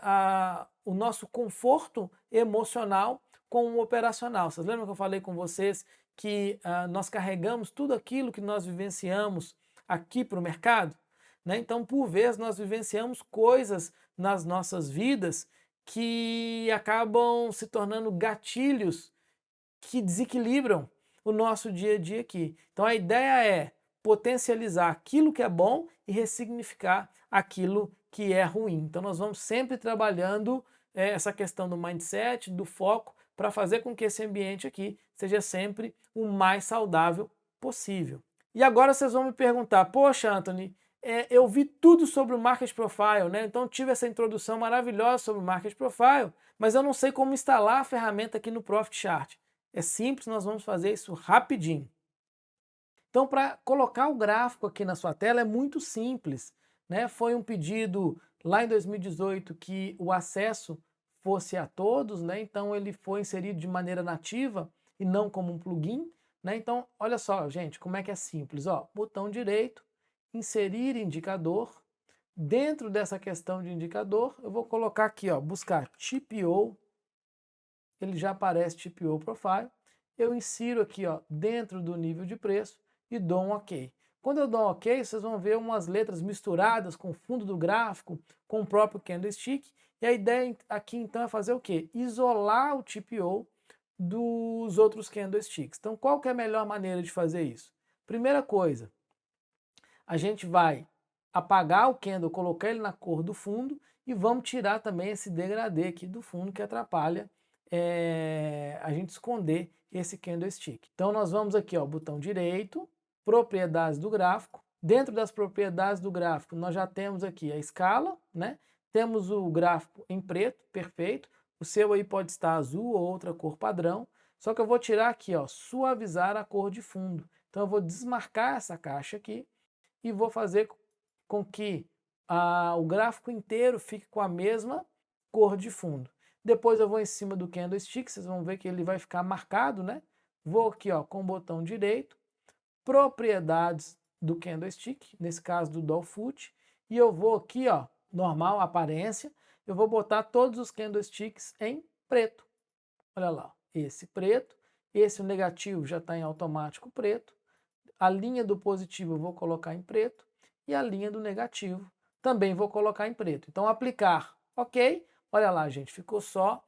o nosso conforto emocional com o operacional. Vocês lembram que eu falei com vocês que nós carregamos tudo aquilo que nós vivenciamos aqui para o mercado? Né? Então, por vezes, nós vivenciamos coisas nas nossas vidas que acabam se tornando gatilhos que desequilibram o nosso dia a dia aqui. Então a ideia é potencializar aquilo que é bom e ressignificar aquilo que é ruim. Então nós vamos sempre trabalhando essa questão do mindset, do foco, para fazer com que esse ambiente aqui seja sempre o mais saudável possível. E agora vocês vão me perguntar, poxa, Anthony, eu vi tudo sobre o Market Profile, né? Então tive essa introdução maravilhosa sobre o Market Profile, mas eu não sei como instalar a ferramenta aqui no Profit Chart. É simples, nós vamos fazer isso rapidinho. Então, para colocar o gráfico aqui na sua tela é muito simples, né? Foi um pedido lá em 2018 que o acesso fosse a todos, né? Então ele foi inserido de maneira nativa e não como um plugin, né? Então, olha só, gente, como é que é simples, ó, botão direito, inserir indicador. Dentro dessa questão de indicador, eu vou colocar aqui, ó, buscar TPO. Ele já aparece TPO Profile. Eu insiro aqui, ó, dentro do nível de preço e dou um OK. Quando eu dou um OK, vocês vão ver umas letras misturadas com o fundo do gráfico, com o próprio candlestick. E a ideia aqui então é fazer o quê? Isolar o TPO dos outros candlesticks. Então qual que é a melhor maneira de fazer isso? Primeira coisa, a gente vai apagar o candle, colocar ele na cor do fundo e vamos tirar também esse degradê aqui do fundo que atrapalha a gente esconder esse candlestick. Então nós vamos aqui, ó, botão direito, propriedades do gráfico. Dentro das propriedades do gráfico nós já temos aqui a escala, né? Temos o gráfico em preto, perfeito. O seu aí pode estar azul ou outra cor padrão. Só que eu vou tirar aqui, ó, suavizar a cor de fundo. Então eu vou desmarcar essa caixa aqui e vou fazer com que o gráfico inteiro fique com a mesma cor de fundo. Depois eu vou em cima do candlestick, vocês vão ver que ele vai ficar marcado, né? Vou aqui, ó, com o botão direito, propriedades do candlestick, nesse caso do Dolfoot, e eu vou aqui, ó, normal, aparência, eu vou botar todos os candlesticks em preto. Olha lá, esse preto, esse o negativo já está em automático preto, a linha do positivo eu vou colocar em preto e a linha do negativo também vou colocar em preto. Então aplicar, ok? Olha lá, gente, ficou só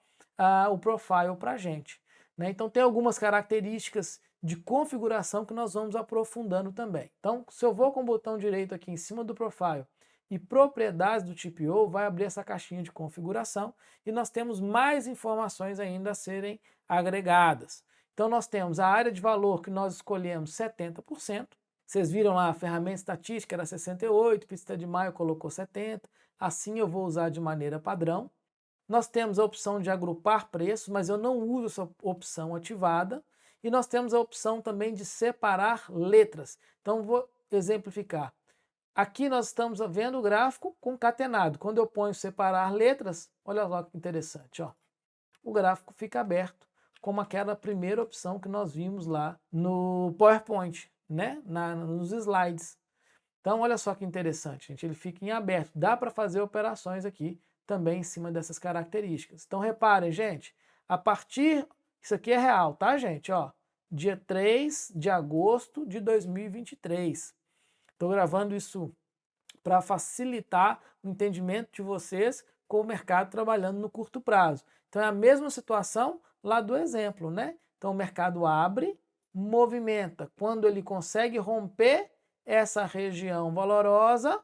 o profile para a gente, né? Então tem algumas características de configuração que nós vamos aprofundando também. Então, se eu vou com o botão direito aqui em cima do profile e propriedades do TPO, vai abrir essa caixinha de configuração e nós temos mais informações ainda a serem agregadas. Então nós temos a área de valor que nós escolhemos 70%. Vocês viram lá a ferramenta estatística era 68%, pista de maio colocou 70%. Assim eu vou usar de maneira padrão. Nós temos a opção de agrupar preços, mas eu não uso essa opção ativada. E nós temos a opção também de separar letras. Então vou exemplificar. Aqui nós estamos vendo o gráfico concatenado. Quando eu ponho separar letras, olha só que interessante, ó. O gráfico fica aberto, como aquela primeira opção que nós vimos lá no PowerPoint, né? Nos slides. Então, olha só que interessante, gente. Ele fica em aberto. Dá para fazer operações aqui também em cima dessas características. Então, reparem, gente, a partir... Isso aqui é real, tá, gente? Ó, dia 3 de agosto de 2023. Estou gravando isso para facilitar o entendimento de vocês com o mercado trabalhando no curto prazo. Então é a mesma situação lá do exemplo, né? Então o mercado abre, movimenta. Quando ele consegue romper essa região valorosa,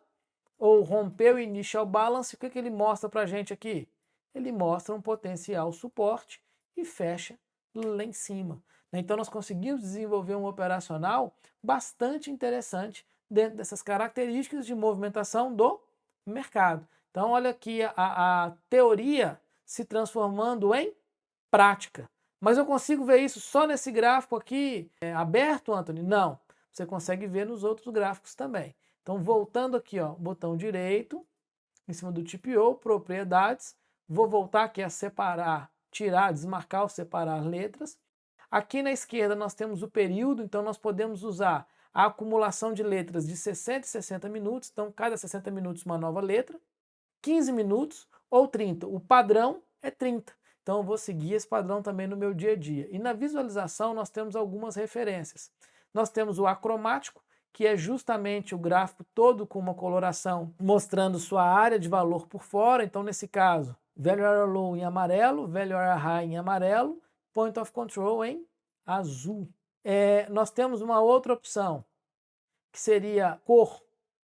ou romper o initial balance, o que ele mostra para a gente aqui? Ele mostra um potencial suporte e fecha lá em cima. Então nós conseguimos desenvolver um operacional bastante interessante dentro dessas características de movimentação do mercado. Então olha aqui a teoria se transformando em prática. Mas eu consigo ver isso só nesse gráfico aqui aberto, Anthony? Não. Você consegue ver nos outros gráficos também. Então, voltando aqui, ó, botão direito, em cima do TPO, propriedades, vou voltar aqui a separar, tirar, desmarcar ou separar letras. Aqui na esquerda nós temos o período, então nós podemos usar a acumulação de letras de 60 e 60 minutos, então cada 60 minutos uma nova letra, 15 minutos ou 30. O padrão é 30. Então eu vou seguir esse padrão também no meu dia a dia. E na visualização nós temos algumas referências. Nós temos o acromático, que é justamente o gráfico todo com uma coloração mostrando sua área de valor por fora. Então nesse caso, Value Area Low em amarelo, Value Area High em amarelo, Point of Control em azul. Nós temos uma outra opção, que seria cor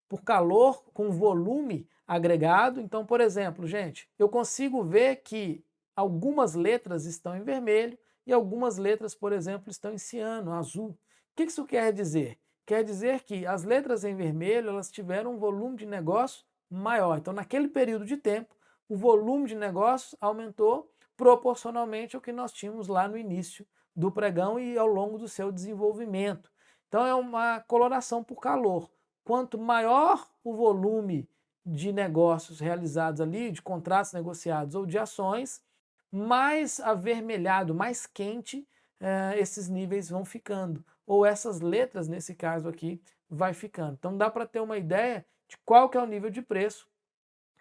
por calor com volume agregado. Então, por exemplo, gente, eu consigo ver que algumas letras estão em vermelho e algumas letras, por exemplo, estão em ciano, azul. O que isso quer dizer? Quer dizer que as letras em vermelho elas tiveram um volume de negócio maior. Então, naquele período de tempo, o volume de negócios aumentou proporcionalmente ao que nós tínhamos lá no início do pregão e ao longo do seu desenvolvimento. Então, é uma coloração por calor. Quanto maior o volume de negócios realizados ali, de contratos negociados ou de ações, mais avermelhado, mais quente esses níveis vão ficando. Ou essas letras, nesse caso aqui, vai ficando. Então dá para ter uma ideia de qual que é o nível de preço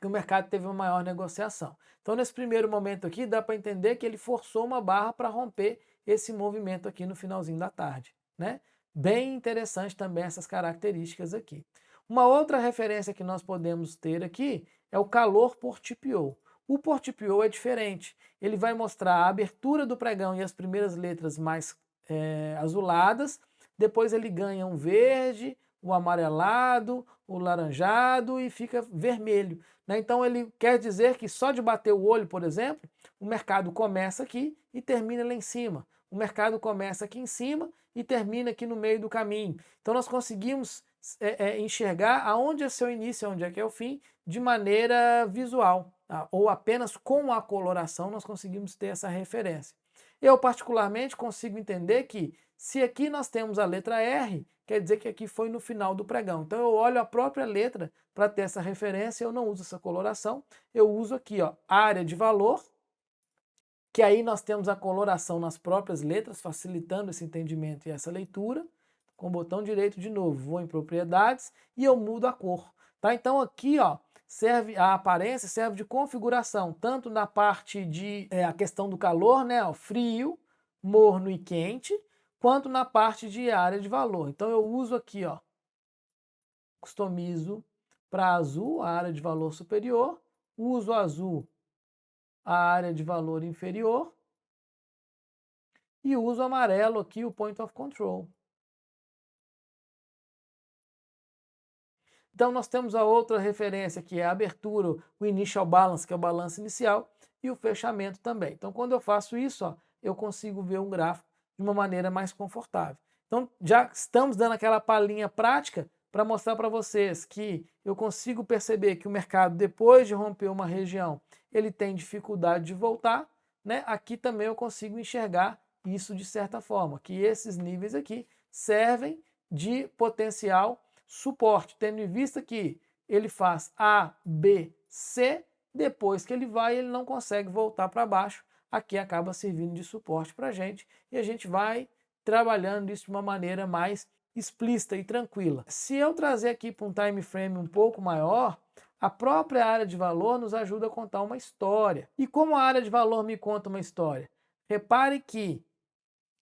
que o mercado teve uma maior negociação. Então nesse primeiro momento aqui, dá para entender que ele forçou uma barra para romper esse movimento aqui no finalzinho da tarde, né? Bem interessante também essas características aqui. Uma outra referência que nós podemos ter aqui é o calor por TPO. O por TPO é diferente. Ele vai mostrar a abertura do pregão e as primeiras letras mais azuladas. Depois ele ganha um verde, o amarelado, o laranjado e fica vermelho. Né? Então ele quer dizer que só de bater o olho, por exemplo, o mercado começa aqui e termina lá em cima. O mercado começa aqui em cima e termina aqui no meio do caminho. Então nós conseguimos enxergar aonde é seu início, aonde é que é o fim, de maneira visual, tá? Ou apenas com a coloração nós conseguimos ter essa referência. Eu particularmente consigo entender que se aqui nós temos a letra R, quer dizer que aqui foi no final do pregão. Então eu olho a própria letra para ter essa referência, eu não uso essa coloração, eu uso aqui, ó, área de valor, que aí nós temos a coloração nas próprias letras, facilitando esse entendimento e essa leitura. Com o botão direito de novo, vou em propriedades e eu mudo a cor. Tá? Então aqui, ó, serve a aparência, serve de configuração, tanto na parte de a questão do calor, né, ó, frio, morno e quente, quanto na parte de área de valor. Então eu uso aqui, ó, customizo para azul, a área de valor superior, uso azul, a área de valor inferior, e uso amarelo aqui, o point of control. Então nós temos a outra referência que é a abertura, o initial balance, que é o balanço inicial, e o fechamento também. Então quando eu faço isso, ó, eu consigo ver um gráfico de uma maneira mais confortável. Então já estamos dando aquela palhinha prática para mostrar para vocês que eu consigo perceber que o mercado, depois de romper uma região, ele tem dificuldade de voltar, né? Aqui também eu consigo enxergar isso de certa forma, que esses níveis aqui servem de potencial suporte, tendo em vista que ele faz A, B, C, depois que ele vai, ele não consegue voltar para baixo, aqui acaba servindo de suporte para a gente e a gente vai trabalhando isso de uma maneira mais explícita e tranquila. Se eu trazer aqui para um time frame um pouco maior, a própria área de valor nos ajuda a contar uma história. E como a área de valor me conta uma história? Repare que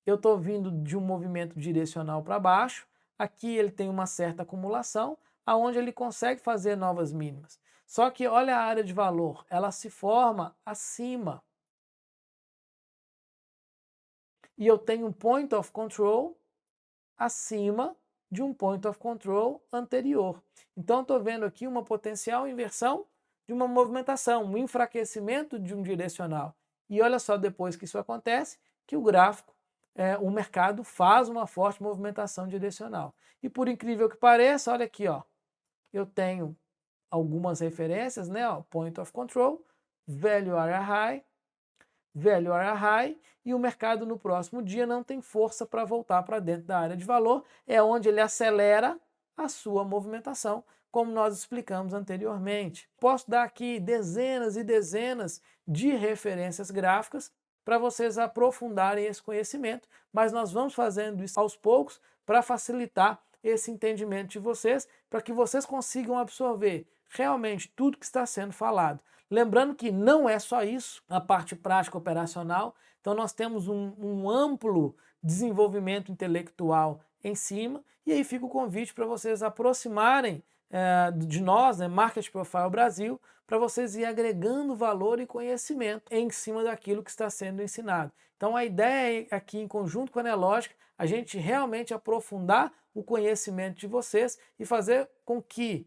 eu estou vindo de um movimento direcional para baixo, aqui ele tem uma certa acumulação, aonde ele consegue fazer novas mínimas. Só que olha a área de valor, ela se forma acima. E eu tenho um point of control acima de um point of control anterior. Então estou vendo aqui uma potencial inversão de uma movimentação, um enfraquecimento de um direcional. E olha só, depois que isso acontece, que o gráfico, o mercado faz uma forte movimentação direcional. E por incrível que pareça, olha aqui, ó, eu tenho algumas referências, né? Ó, point of control, value area high, value area high, e o mercado no próximo dia não tem força para voltar para dentro da área de valor, é onde ele acelera a sua movimentação, como nós explicamos anteriormente. Posso dar aqui dezenas e dezenas de referências gráficas para vocês aprofundarem esse conhecimento, mas nós vamos fazendo isso aos poucos para facilitar esse entendimento de vocês, para que vocês consigam absorver realmente tudo que está sendo falado. Lembrando que não é só isso, a parte prática operacional, então nós temos um amplo desenvolvimento intelectual em cima, e aí fica o convite para vocês aproximarem de nós, né, Market Profile Brasil, para vocês ir agregando valor e conhecimento em cima daquilo que está sendo ensinado. Então a ideia é aqui, em conjunto com a Nelogic, a gente realmente aprofundar o conhecimento de vocês e fazer com que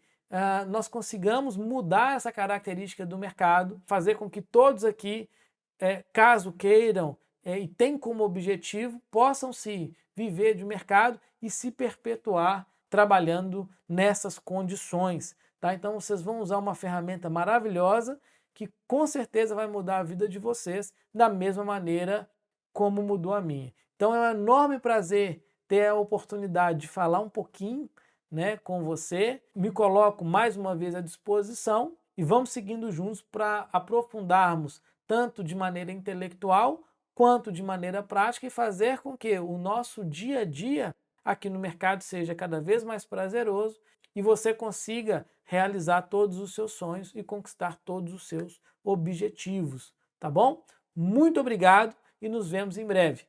nós consigamos mudar essa característica do mercado, fazer com que todos aqui, caso queiram e tenham como objetivo, possam se viver de mercado e se perpetuar trabalhando nessas condições. Tá? Então vocês vão usar uma ferramenta maravilhosa que com certeza vai mudar a vida de vocês da mesma maneira como mudou a minha. Então é um enorme prazer ter a oportunidade de falar um pouquinho, né, com você. Me coloco mais uma vez à disposição e vamos seguindo juntos para aprofundarmos tanto de maneira intelectual quanto de maneira prática e fazer com que o nosso dia a dia aqui no mercado seja cada vez mais prazeroso e você consiga realizar todos os seus sonhos e conquistar todos os seus objetivos, tá bom? Muito obrigado e nos vemos em breve.